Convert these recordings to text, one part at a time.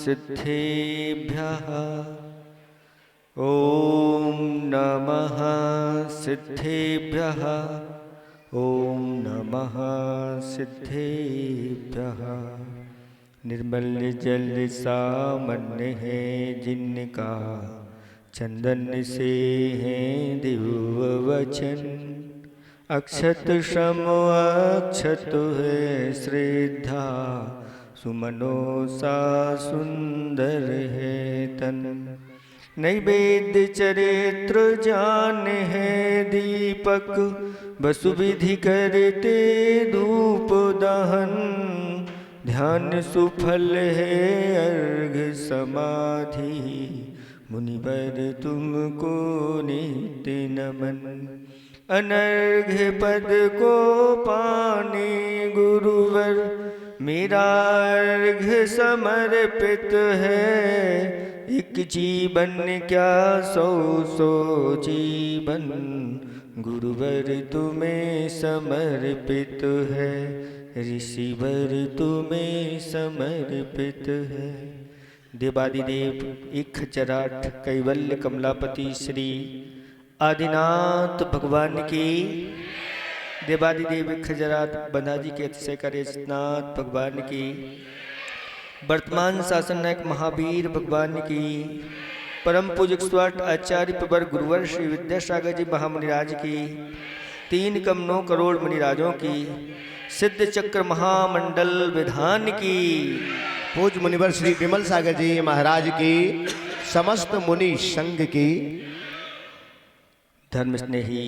सिद्धेभ्यः ॐ नमः सिद्धेभ्यः ॐ नमः सिद्धेभ्यः। निर्मल जल सामान्य है जिनका, चंदन से है दिव्य वचन। अक्षत श्रम अक्षत है श्रद्धा, सुमनो सा सुंदर है तन। नैवेद्य चरित्र जान है दीपक, वसु विधि करते धूप दहन। ध्यान सुफल है अर्घ समाधि, मुनिवर तुमको नित्य नमन। अनर्घ्य पद को पाने गुरुवर, मेरा अर्घ्य समर्पित है। एक जीवन क्या सौ सौ जीवन, गुरुवर तुम्हें समर्पित है। ऋषिवर तुम्हें समर्पित है। देवादिदेव एक खचराट कैवल्य कमलापति श्री आदिनाथ भगवान की, देवादिदेव एक खचराट बंधाजी के अतिशय करेशनाथ भगवान की, वर्तमान शासन नायक महावीर भगवान की, परम पूज्य स्वाट आचार्य प्रवर गुरुवर श्री विद्यासागर जी महामुनिराज की, 3 कम 9 करोड़ मुनिराजों की, सिद्ध चक्र महामंडल विधान की, पूज्य मुनिवर श्री विमल सागर जी महाराज की, समस्त मुनि संघ की, धर्म स्नेही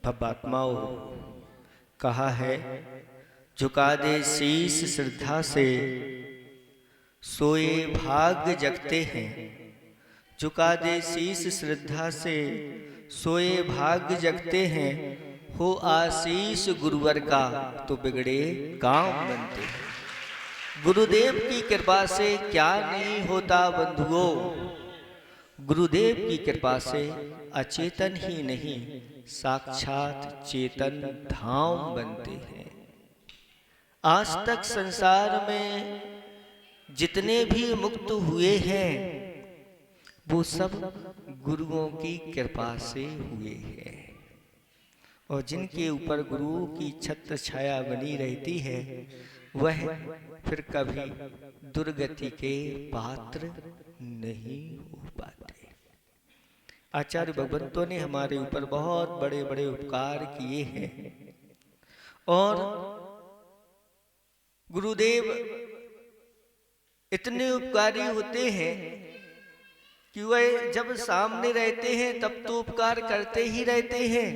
भवात्माओं, कहा है झुका दे शीश श्रद्धा से, सोए भाग्य जगते हैं। झुका दे शीश श्रद्धा से, सोए भाग्य जगते हैं। हो आशीष गुरुवर का, तो बिगड़े काम बनते हैं। गुरुदेव की कृपा से क्या नहीं होता बंधुओं, गुरुदेव की कृपा से अचेतन ही नहीं साक्षात चेतन धाम बनते हैं। आज तक संसार में जितने भी मुक्त हुए हैं, वो सब गुरुओं की कृपा से हुए हैं। और जिनके ऊपर गुरु की छत्र छाया बनी रहती है, वह फिर कभी दुर्गति के पात्र नहीं हो पाते। आचार्य भगवंतों ने हमारे ऊपर बहुत बड़े बड़े उपकार किए हैं, और गुरुदेव इतने उपकारी होते हैं कि वह जब सामने रहते हैं तब तो उपकार करते ही रहते हैं,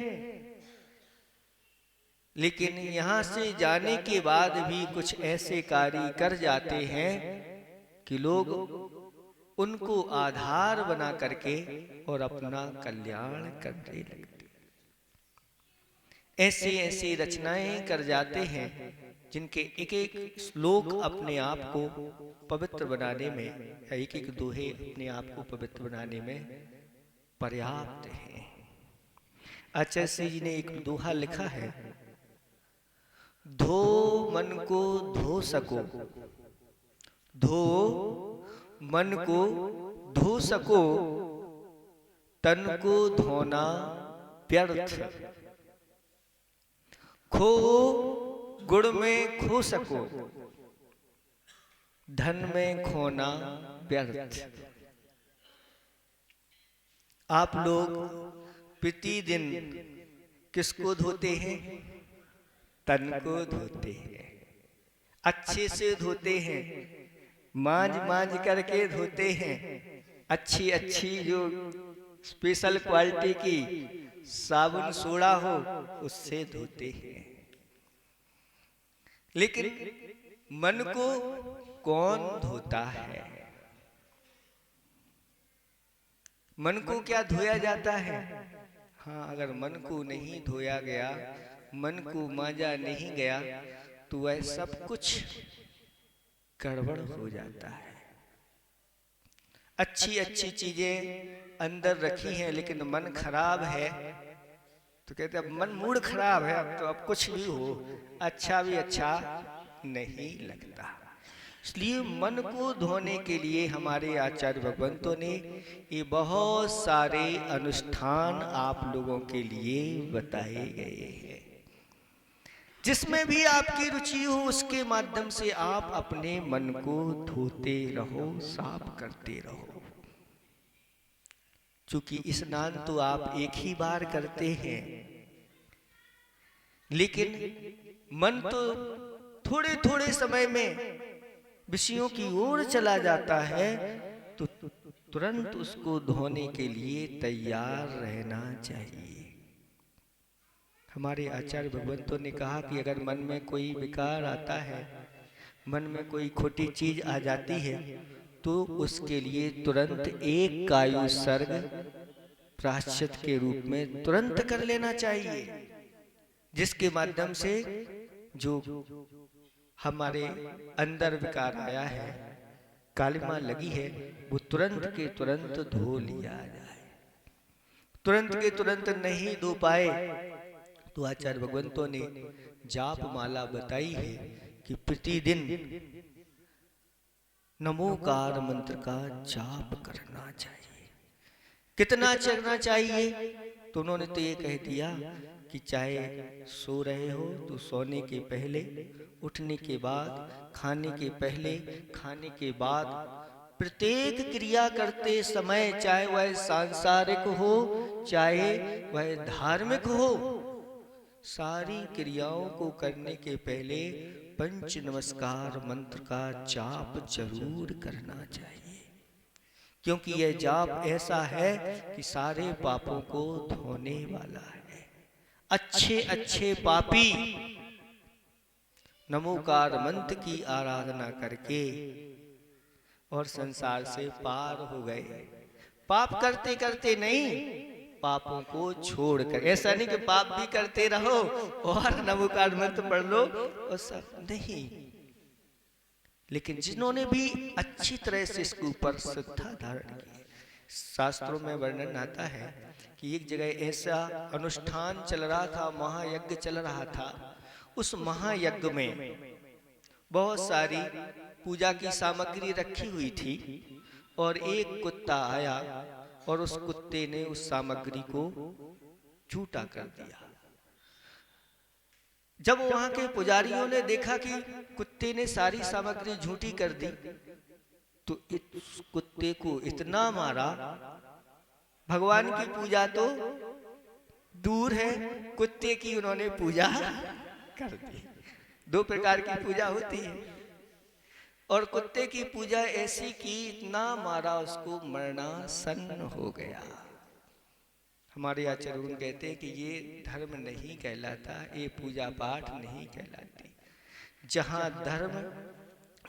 लेकिन यहाँ से जाने के बाद भी कुछ ऐसे कार्य कर जाते हैं कि लोग उनको आधार बना करके और अपना कल्याण करने लगते। ऐसी ऐसी रचनाएं कर जाते हैं जिनके एक एक श्लोक अपने आप को पवित्र बनाने में, एक एक दोहे अपने आप को पवित्र बनाने में पर्याप्त हैं। आचार्य जी ने एक दोहा लिखा है, धो मन को धो सको, धो मन को धो सको, तन को धोना व्यर्थ। खो गुण में खो सको, धन में खोना व्यर्थ। आप लोग प्रतिदिन किसको धोते हैं? तन को धोते हैं, अच्छे से धोते हैं, मांज मांज करके धोते हैं। अच्छी अच्छी जो स्पेशल क्वालिटी की साबुन सोडा हो उससे धोते हैं। लेकिन मन को कौन धोता है? मन को क्या धोया जाता है? हाँ, अगर मन को नहीं धोया गया, मन को मांजा नहीं गया, तो वह सब कुछ गड़बड़ हो जाता है। अच्छी अच्छी चीजें अंदर रखी हैं लेकिन मन खराब है, तो कहते अब मन मूड खराब है, अब तो अब कुछ भी हो अच्छा भी अच्छा नहीं लगता। इसलिए मन को धोने के लिए हमारे आचार्य भगवंतों ने ये बहुत सारे अनुष्ठान आप लोगों के लिए बताए गए हैं। जिसमें भी आपकी रुचि हो उसके माध्यम से आप अपने मन को धोते रहो, साफ करते रहो। चूंकि स्नान तो आप एक ही बार करते हैं, लेकिन मन तो थोड़े थोड़े समय में विषयों की ओर चला जाता है, तो तुरंत उसको धोने के लिए तैयार रहना चाहिए। हमारे आचार्य भगवंतों ने कहा कि अगर मन में कोई विकार आता है, मन में कोई खोटी चीज आ जाती है, तो उसके लिए तुरंत एक कायु सर्ग प्रायश्चित के रूप में तुरंत कर लेना चाहिए, जिसके माध्यम से जो हमारे अंदर विकार आया है, कालिमा लगी है, वो तुरंत के तुरंत धो लिया जाए। तुरंत के तुरंत नहीं धो पाए तो आचार्य भगवंतों ने जाप माला बताई है कि प्रतिदिन नमोकार मंत्र का जाप करना चाहिए। कितना करना चाहिए? तो उन्होंने तो ये कह दिया कि चाहे सो रहे हो तो सोने के पहले, उठने के बाद, खाने के पहले, खाने के बाद, प्रत्येक क्रिया करते समय, चाहे वह सांसारिक हो चाहे वह धार्मिक हो, सारी क्रियाओं को करने के पहले पंच नमस्कार मंत्र का जाप जरूर करना चाहिए। क्योंकि यह जाप ऐसा है कि सारे पापों को धोने वाला है। अच्छे अच्छे पापी नमोकार मंत्र की आराधना करके और संसार से पार हो गए। पाप करते करते नहीं, पापों को छोड़कर। ऐसा नहीं कि पाप भी करते रहो और नमोकार मंत्र पढ़ लो और सब नहीं, लेकिन जिन्होंने भी अच्छी तरह से इसके ऊपर श्रद्धा धारण की। शास्त्रों में वर्णन आता है कि एक जगह ऐसा अनुष्ठान चल रहा था, महायज्ञ चल रहा था। उस महायज्ञ में बहुत सारी पूजा की सामग्री रखी हुई थी और एक कुत्ता आया और उस कुत्ते ने उस सामग्री को झूठा कर दिया। जब वहां के पुजारियों ने देखा कि कुत्ते ने सारी सामग्री झूठी कर दी, तो इस कुत्ते को इतना मारा, भगवान की पूजा तो दूर है, कुत्ते की उन्होंने पूजा कर दी। दो प्रकार की पूजा होती है, और कुत्ते की पूजा ऐसी की, इतना मारा उसको, मरणासन्न हो गया। हमारे आचार्य कहते हैं कि ये धर्म नहीं कहलाता, ये पूजा पाठ नहीं कहलाती। जहाँ धर्म,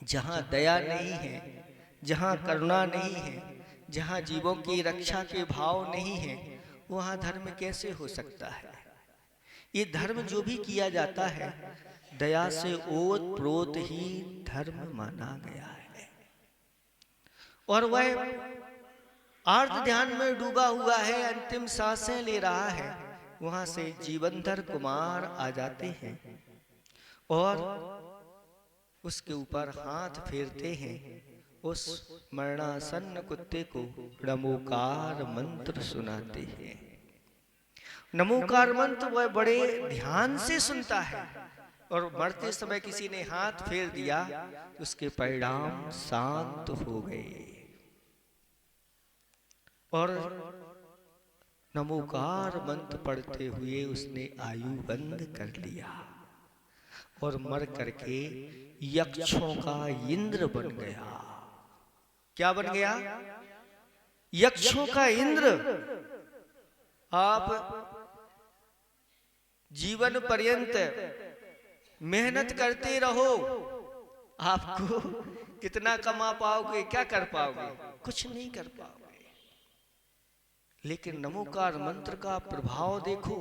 जहाँ दया नहीं है, जहाँ करुणा नहीं है, जहाँ जीवों की रक्षा के भाव नहीं है, वहाँ धर्म कैसे हो सकता है? ये धर्म जो भी किया जाता है, दया से ओत प्रोत ही धर्म माना गया है। और वह आर्त ध्यान में डूबा हुआ है, अंतिम सांसें ले रहा है, वहां से जीवनधर कुमार आ जाते हैं और उसके ऊपर हाथ फेरते हैं। उस मरणासन्न कुत्ते को नमोकार मंत्र सुनाते हैं। नमोकार मंत्र वह बड़े ध्यान से सुनता है, और मरते समय किसी ने हाथ फेर दिया, उसके परिणाम शांत हो गए और नमोकार मंत्र पढ़ते हुए उसने आयु बंद कर लिया और मर करके यक्षों का इंद्र बन गया। क्या बन गया? यक्षों का इंद्र। आप जीवन पर्यंत मेहनत करते रहो, आपको कितना कमा पाओगे, क्या कर पाओगे? कुछ नहीं कर पाओगे। लेकिन नमोकार मंत्र का प्रभाव देखो।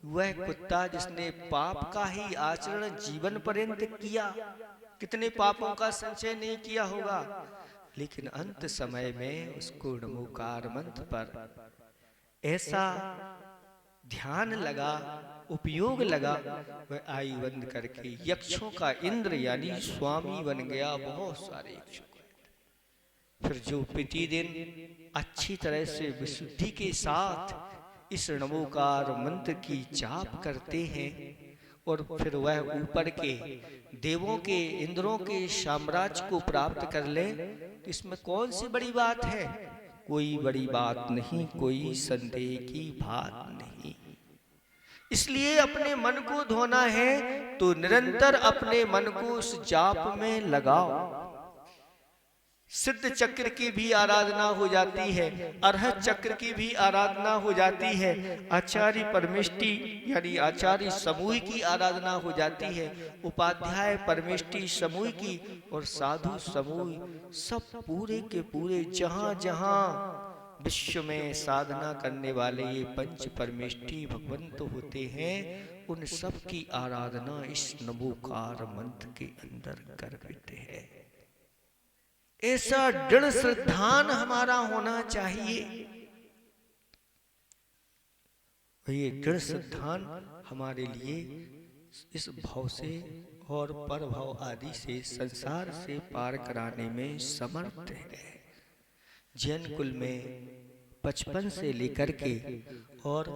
वह कुत्ता जिसने पाप का ही आचरण जीवन पर्यंत किया, कितने पापों का संचय नहीं किया होगा, लेकिन अंत समय में उसको नमोकार मंत्र पर ऐसा ध्यान लगा, उपयोग लगा, वह आई बंद करके यक्षों का इंद्र यानी स्वामी बन गया। बहुत सारे यक्षों का। फिर जो प्रतिदिन अच्छी तरह से विशुद्धि के साथ इस नमोकार मंत्र की जाप करते हैं और फिर वह ऊपर के देवों के, इंद्रों के साम्राज्य को प्राप्त कर ले, तो इसमें कौन सी बड़ी बात है? कोई बड़ी बात नहीं, कोई संदेह की बात नहीं। इसलिए अपने मन को धोना है तो निरंतर अपने मन को उस जाप में लगाओ। सिद्ध चक्र की भी आराधना हो जाती है, अरहत चक्र की भी आराधना हो जाती है, आचार्य परमेष्टि यानी आचार्य समूह की आराधना हो जाती है, उपाध्याय परमेष्टि समूह की और साधु समूह, सब पूरे के पूरे जहां जहां विश्व में साधना करने वाले ये पंच परमेष्टि भगवंत होते हैं, उन सब की आराधना इस नमोकार मंत्र के अंदर कर देते हैं। ऐसा दृढ़ श्रद्धान हमारा होना चाहिए। ये दृढ़ श्रद्धान हमारे लिए इस भाव से और पर भाव आदि से संसार से पार कराने में समर्थ है। जैन कुल में 55 से लेकर के और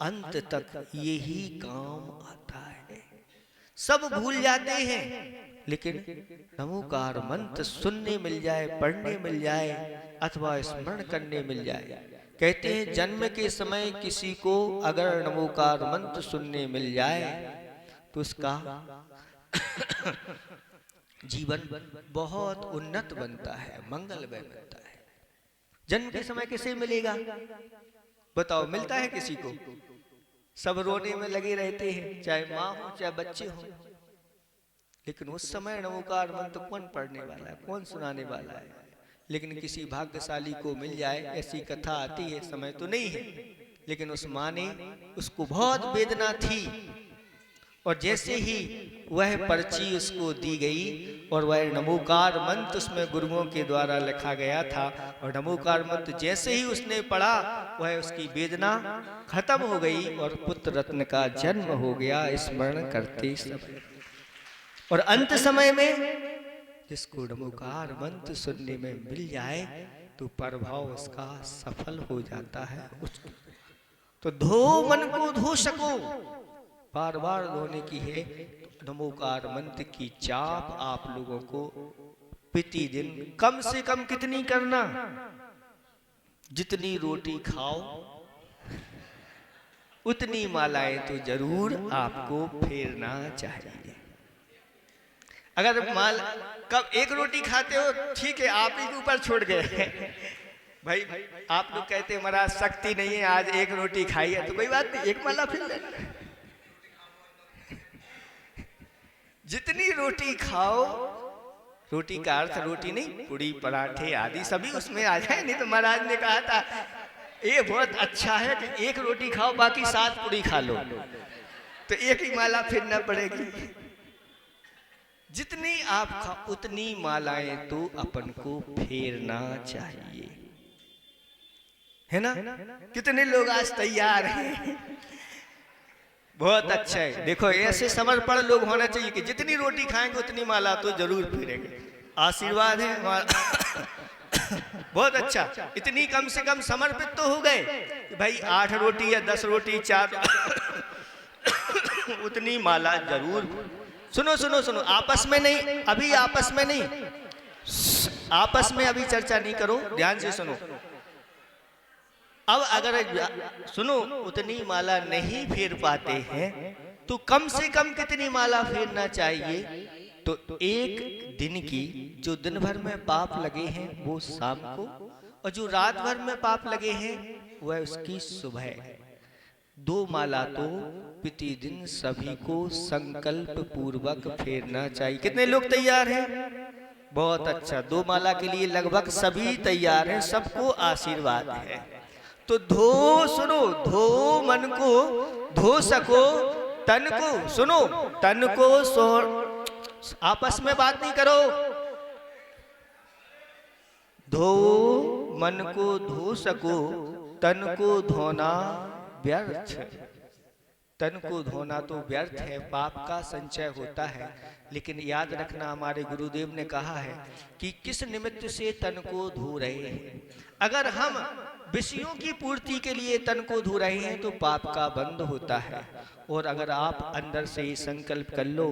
अंत तक यही काम आता है। सब भूल जाते हैं, लेकिन नमोकार मंत्र सुनने मिल जाए, पढ़ने मिल जाए अथवा स्मरण करने मिल जाए। कहते हैं जन्म के समय किसी को अगर नमोकार मंत्र सुनने मिल जाए तो उसका जीवन बहुत उन्नत बनता है, मंगलमय बनता है। जन्म के समय किसे मिलेगा बताओ? मिलता है किसी को? सब रोने में लगे रहते हैं, चाहे माँ हो चाहे बच्चे हो। लेकिन उस समय नमोकार मंत्र कौन पढ़ने वाला है, कौन सुनाने वाला है? लेकिन किसी भाग्यशाली को मिल जाए, ऐसी कथा आती है, समय तो नहीं है, लेकिन उस माँ ने, उसको बहुत वेदना थी और जैसे ही वह पर्ची उसको दी गई और वह नमोकार मंत्र उसमें गुरुओं के द्वारा लिखा गया था और नमोकार मंत्र जैसे ही उसने पढ़ा, वह उसकी वेदना खत्म हो गई और पुत्र रत्न का जन्म हो गया स्मरण करते समय। और अंत समय में जिसको नमोकार मंत्र सुनने में मिल जाए तो प्रभाव उसका सफल हो जाता है। तो धो मन को धो सको, बार बार धोने की है। तो नमोकार मंत्र की जाप आप लोगों को प्रतिदिन कम से कम कितनी करना? जितनी रोटी खाओ उतनी मालाएं तो जरूर आपको फेरना चाहिए। अगर माल कब एक रोटी खाते हो ठीक है, आप ही के ऊपर छोड़ गए भाई। आप लोग कहते हैं महाराज शक्ति नहीं है, आज एक रोटी खाई है, तो कोई बात नहीं, एक माला फिर ले। जितनी रोटी खाओ, रोटी का अर्थ रोटी नहीं, पूड़ी पराठे आदि सभी उसमें आ जाए। नहीं तो महाराज ने कहा था ये बहुत अच्छा है कि एक रोटी खाओ बाकी 7 पूड़ी खा लो, तो एक ही माला फिरना पड़ेगी। जितनी आप खाओ उतनी मालाएं तो अपन को फेरना चाहिए, है ना? कितने लोग आज तैयार हैं? बहुत अच्छा है। देखो ऐसे समर्पण लोग होना चाहिए कि जितनी रोटी खाएंगे उतनी माला तो जरूर फेरेंगे। आशीर्वाद है हमारा बहुत अच्छा। इतनी कम से कम समर्पित तो हो गए कि भाई 8 रोटी या 10 रोटी 4 उतनी माला जरूर। सुनो सुनो सुनो, आपस में नहीं, अभी आपस में नहीं, आपस में अभी चर्चा नहीं करो, ध्यान से सुनो। अब अगर सुनो उतनी माला नहीं फेर पाते हैं तो कम से कम कितनी माला फेरना चाहिए? तो एक दिन की, जो दिन भर में पाप लगे हैं वो शाम को, और जो रात भर में पाप लगे हैं वह उसकी सुबह। 2 माला तो प्रतिदिन सभी को संकल्प पूर्वक फेरना चाहिए। कितने लोग तैयार हैं? बहुत अच्छा, 2 माला के लिए लगभग सभी तैयार हैं, सबको आशीर्वाद है। तो धो, सुनो, धो मन को, धो सको तन को, सुनो तन को, आपस में बात नहीं करो। धो मन को धो सको, तन को धोना व्यर्थ। तन को धोना तो व्यर्थ है, पाप का संचय होता है। लेकिन याद रखना, हमारे गुरुदेव ने कहा है कि किस निमित्त से तन को धो रहे हैं। अगर हम विषयों की पूर्ति के लिए तन को धो रहे हैं तो पाप का बंध होता है। और अगर आप अंदर से संकल्प कर लो,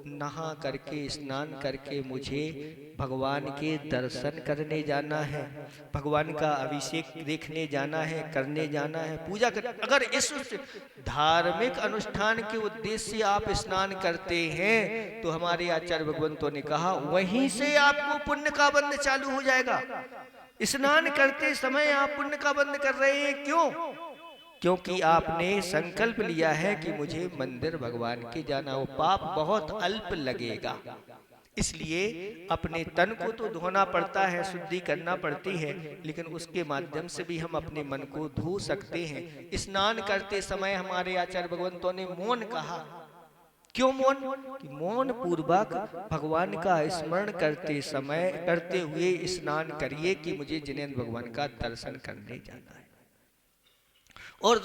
नहा करके स्नान करके मुझे भगवान के दर्शन करने जाना है, भगवान का अभिषेक देखने जाना है, करने जाना है, पूजा कर, अगर इस धार्मिक अनुष्ठान के उद्देश्य से आप स्नान करते हैं तो हमारे आचार्य भगवंतों ने कहा वहीं से आपको पुण्य का बंध चालू हो जाएगा। स्नान करते समय आप पुण्य का बंध कर रहे हैं, क्यों? क्योंकि आपने संकल्प लिया है कि मुझे मंदिर भगवान के जाना हो। पाप बहुत अल्प लगेगा, इसलिए अपने तन को तो धोना पड़ता है, शुद्धि करना पड़ती है, लेकिन उसके माध्यम से भी हम अपने मन को धो सकते हैं। स्नान करते समय हमारे आचार्य भगवंतों ने मौन कहा। क्यों मौन? कि मौन पूर्वक भगवान का स्मरण करते हुए स्नान करिए कि मुझे जिनेंद्र भगवान का दर्शन करने जाना है। और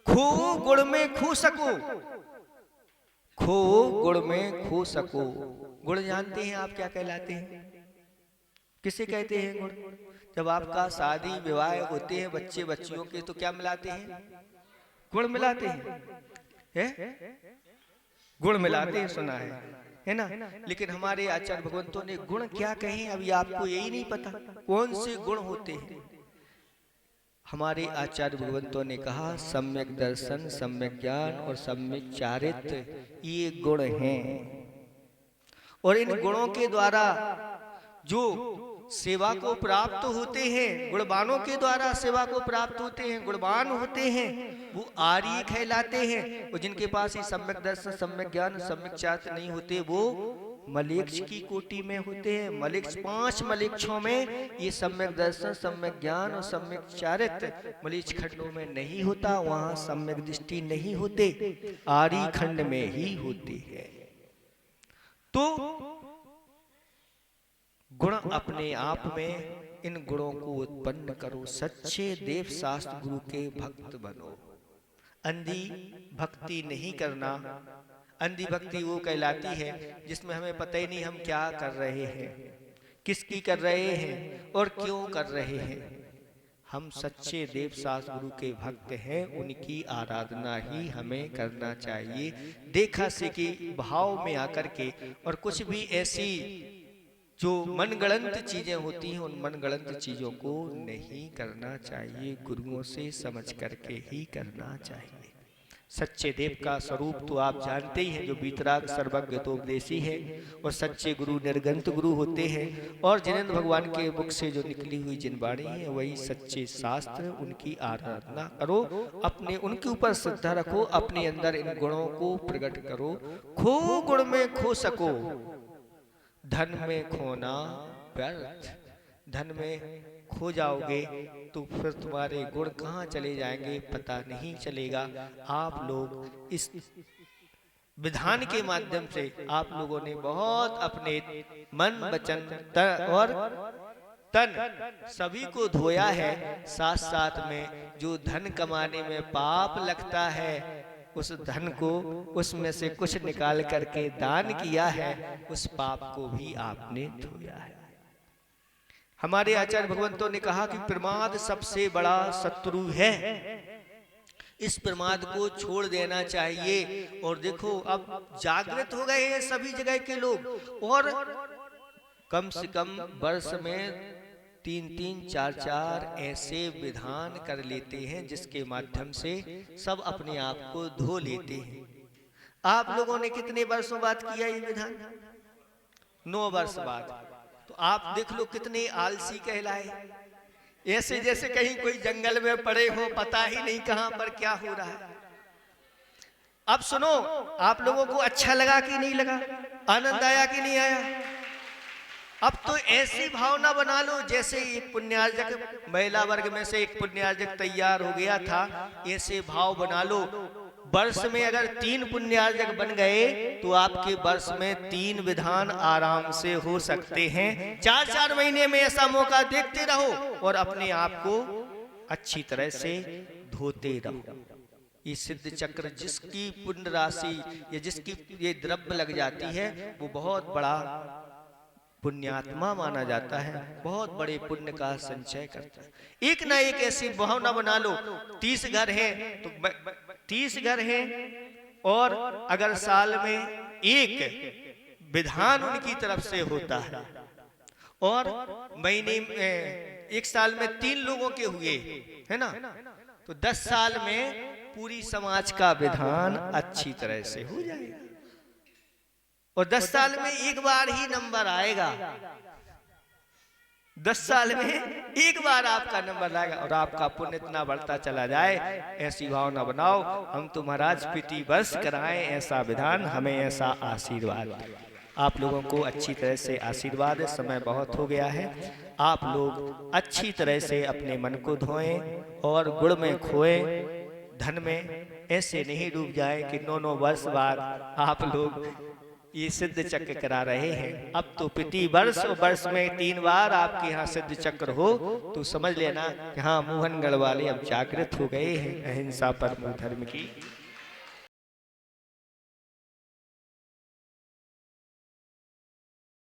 खो गुड़ में खो सको, खो गुड़ में खो सको। गुड़ जानते हैं आप क्या कहलाते हैं? किसे कहते हैं गुड़? जब आपका शादी विवाह होते हैं बच्चे बच्चियों के, तो क्या मिलाते हैं? गुड़ मिलाते हैं, गुड़ मिलाते हैं, सुना है ना? लेकिन हमारे आचार्य भगवंतों ने गुण क्या कहे अभी आपको यही नहीं पता कौन से गुण होते हैं। हमारे आचार्य भगवंतों ने कहा सम्यक दर्शन, सम्यक ज्ञान और सम्यक चारित्र, ये गुण हैं। और इन गुणों के द्वारा जो सेवा को प्राप्त होते हैं, गुणवानों के द्वारा सेवा को प्राप्त होते हैं, गुणवान होते हैं, वो आर्य कहलाते हैं। और जिनके पास ये सम्यक दर्शन, सम्यक ज्ञान, सम्यक चारित्र नहीं होते, वो मलेच्छ की कोटि में होते हैं। मलेच्छ, 5 मलेच्छों में ये सम्यक दर्शन, सम्यक ज्ञान और सम्यक चारित्र मलेच्छ खंडों में नहीं होता, वहां सम्यक दृष्टि नहीं होते, आर्य खंड में ही होती है। तो गुण अपने आप में, इन गुणों को उत्पन्न करो, सच्चे देव शास्त्र गुरु के भक्त बनो। अंधी भक्ति नहीं करना। अंधी भक्ति वो कहलाती है जिसमें हमें पता ही नहीं हम क्या कर रहे हैं, किसकी कर रहे हैं और क्यों कर रहे हैं। हम सच्चे देव शास्त्र गुरु के भक्त हैं, उनकी आराधना ही हमें करना चाहिए, देखा से कि भाव में आकर के। और कुछ भी ऐसी जो मनगढ़ंत चीजें होती हैं, उन मनगढ़ंत चीजों को नहीं करना चाहिए, गुरुओं से समझ करके ही करना चाहिए। सच्चे देव का स्वरूप तो आप जानते ही हैं, जो बीतराग सर्वज्ञ तोपदेशी है, और सच्चे गुरु निर्गंत गुरु होते हैं। और जिनेंद्र भगवान के मुख से जो निकली हुई जिन वाणी है वही सच्चे शास्त्र, उनकी आराधना करो, अपने उनके ऊपर श्रद्धा रखो, अपने अंदर इन गुणों को प्रकट करो। खो गुण में खो सको, धन में खोना व्यर्थ। धन में खो जाओगे तो फिर तुम्हारे गुण कहाँ चले जाएंगे पता नहीं चलेगा। आप लोग इस विधान के माध्यम से आप लोगों ने बहुत अपने मन, वचन और तन सभी को धोया है। साथ साथ में जो धन कमाने में पाप लगता है, उस धन को उसमें से कुछ निकाल करके दान किया है, उस पाप को भी आपने धोया है। हमारे आचार्य भगवंतों ने कहा कि प्रमाद सबसे बड़ा शत्रु है, इस प्रमाद को छोड़ देना चाहिए। और देखो अब जागृत हो गए हैं सभी जगह के लोग, और कम से कम वर्ष में 3-3, 4-4 ऐसे विधान कर लेते हैं जिसके माध्यम से सब अपने आप को धो लेते हैं। आप लोगों ने कितने वर्षों बाद किया ये विधान? 9 वर्ष बाद। तो आप देख लो कितने आलसी कहलाए, ऐसे जैसे कहीं कोई जंगल में पड़े हो, पता ही नहीं कहां पर क्या हो रहा है। अब सुनो, आप लोगों को अच्छा लगा कि नहीं लगा, आनंद आया कि नहीं आया? अब तो ऐसी भावना बना लो जैसे एक पुण्यार्जक, महिला वर्ग में से एक पुण्यार्जक तैयार हो गया था, ऐसे भाव बना लो। वर्ष में अगर 3 पुण्यार्जक बन गए तो आपके वर्ष में 3 विधान आराम से हो सकते हैं। 4-4 महीने में ऐसा मौका देखते रहो और अपने आप को अच्छी तरह से धोते रहो। ये सिद्ध चक्र जिसकी पुण्य राशि या जिसकी ये द्रव्य लग जाती है वो बहुत बड़ा पुण्यात्मा माना जाता है, बहुत बड़े पुण्य का संचय करता है। एक ना एक ऐसी भावना बना लो, 30 घर हैं तो 30 घर हैं, और अगर साल में एक विधान उनकी तरफ से होता है, और महीने एक साल में 3 लोगों के हुए, है ना, तो 10 साल में पूरी समाज का विधान अच्छी तरह से हो जाएगा। और 10 साल में एक बार ही नंबर आएगा, 10 साल में एक बार आपका नंबर आएगा और आपका पुण्य इतना बढ़ता चला जाए। ऐसी भावना बनाओ, हम तो महाराज प्रति वर्ष कराएं ऐसा विधान, हमें ऐसा आशीर्वाद। आप लोगों को अच्छी तरह से आशीर्वाद है। समय बहुत हो गया है, आप लोग अच्छी तरह से अपने मन को धोएं और गुड़ में खोएं, धन में ऐसे नहीं डूब जाए कि 9 वर्ष बाद आप लोग ये सिद्ध चक्र करा रहे हैं। अब तो प्रति वर्ष में 3 बार आपके यहाँ सिद्ध चक्र हो तो समझ लेना कि हाँ मोहनगढ़ वाले अब जागृत हो गए हैं। अहिंसा परमो धर्म की